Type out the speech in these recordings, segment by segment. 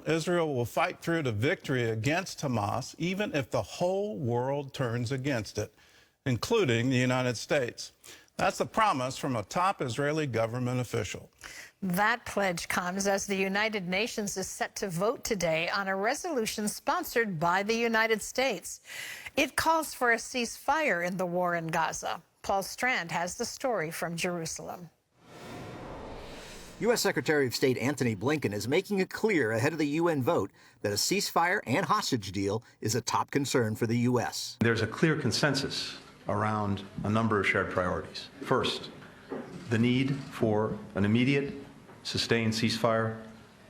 Israel will fight through to victory against Hamas, even if the whole world turns against it, including the United States. That's the promise from a top Israeli government official. That pledge comes as the United Nations is set to vote today on a resolution sponsored by the United States. It calls for a ceasefire in the war in Gaza. Paul Strand has the story from Jerusalem. U.S. Secretary of State Antony Blinken is making it clear ahead of the UN vote that a ceasefire and hostage deal is a top concern for the U.S. There's a clear consensus around a number of shared priorities. First, the need for an immediate, sustained ceasefire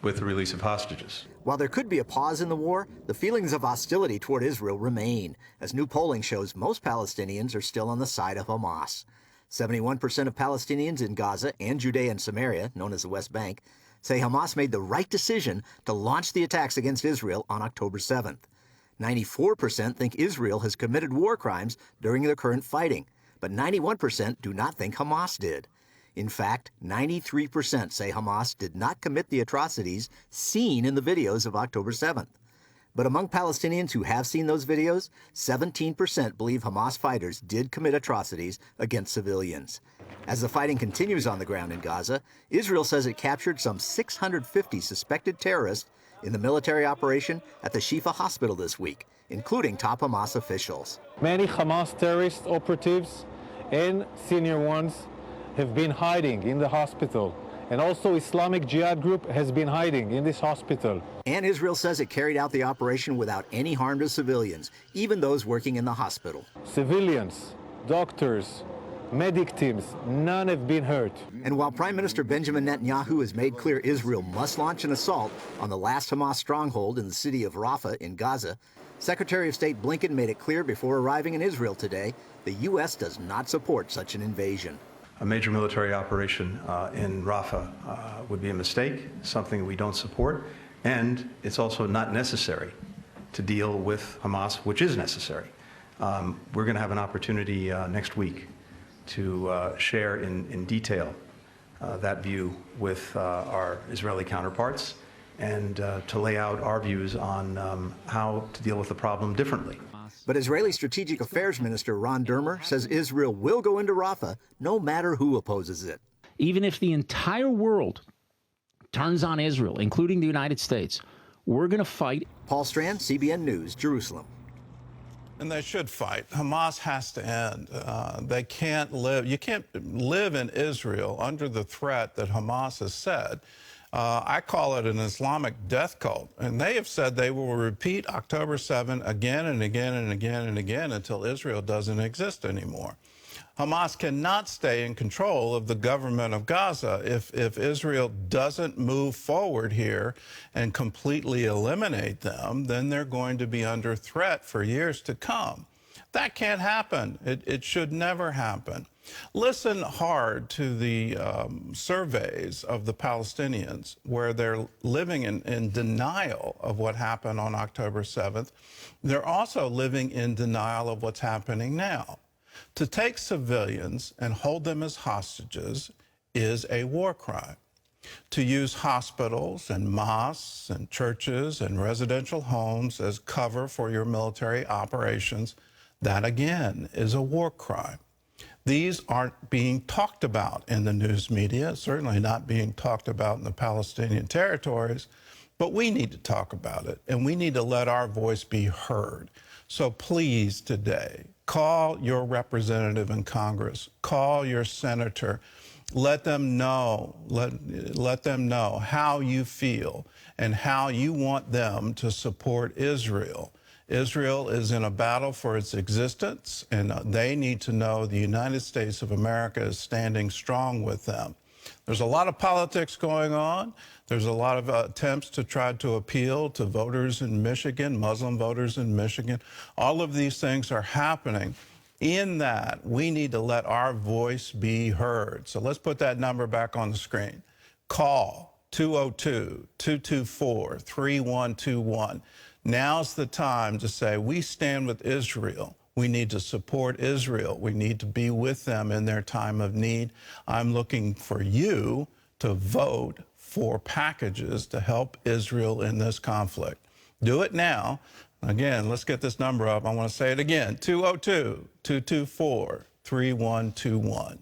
with the release of hostages. While there could be a pause in the war, the feelings of hostility toward Israel remain, as new polling shows most Palestinians are still on the side of Hamas. 71% of Palestinians in Gaza and Judea and Samaria, known as the West Bank, say Hamas made the right decision to launch the attacks against Israel on October 7th. 94% think Israel has committed war crimes during the current fighting, but 91% do not think Hamas did. In fact, 93% say Hamas did not commit the atrocities seen in the videos of October 7th. But among Palestinians who have seen those videos, 17% believe Hamas fighters did commit atrocities against civilians. As the fighting continues on the ground in Gaza, Israel says it captured some 650 suspected terrorists in the military operation at the Shifa hospital this week, including top Hamas officials. Many Hamas terrorist operatives and senior ones have been hiding in the hospital. And also Islamic Jihad group has been hiding in this hospital. And Israel says it carried out the operation without any harm to civilians, even those working in the hospital. Civilians, doctors, medic teams, none have been hurt. And while Prime Minister Benjamin Netanyahu has made clear Israel must launch an assault on the last Hamas stronghold in the city of Rafah in Gaza, Secretary of State Blinken made it clear before arriving in Israel today the U.S. does not support such an invasion. A major military operation in Rafah would be a mistake, something we don't support, and it's also not necessary to deal with Hamas, which is necessary. We're going to have an opportunity next week to share in detail that view with our Israeli counterparts and to lay out our views on how to deal with the problem differently. But Israeli Strategic Affairs Minister Ron Dermer says Israel will go into Rafah no matter who opposes it. Even if the entire world turns on Israel, including the United States, we're going to fight. Paul Strand, CBN News, Jerusalem. And they should fight. Hamas has to end. They can't live. You can't live in Israel under the threat that Hamas has said. I call it an Islamic death cult. And they have said they will repeat October 7 again and again and again and again until Israel doesn't exist anymore. Hamas cannot stay in control of the government of Gaza. If Israel doesn't move forward here and completely eliminate them, then they're going to be under threat for years to come. That can't happen. It should never happen. Listen hard to the surveys of the Palestinians where they're living in denial of what happened on October 7th. They're also living in denial of what's happening now. To take civilians and hold them as hostages is a war crime. To use hospitals and mosques and churches and residential homes as cover for your military operations, that again is a war crime. These aren't being talked about in the news media, certainly not being talked about in the Palestinian territories, but we need to talk about it, and we need to let our voice be heard. So please today, call your representative in Congress, call your senator, let them know, let them know how you feel and how you want them to support Israel. Israel is in a battle for its existence, and they need to know the United States of America is standing strong with them. There's a lot of politics going on. There's a lot of attempts to try to appeal to voters in Michigan, Muslim voters in Michigan. All of these things are happening. In that, we need to let our voice be heard. So let's put that number back on the screen. Call 202-224-3121. Now's the time to say we stand with Israel. We need to support Israel. We need to be with them in their time of need. I'm looking for you to vote for packages to help Israel in this conflict. Do it now. Again, let's get this number up. I want to say it again, 202-224-3121.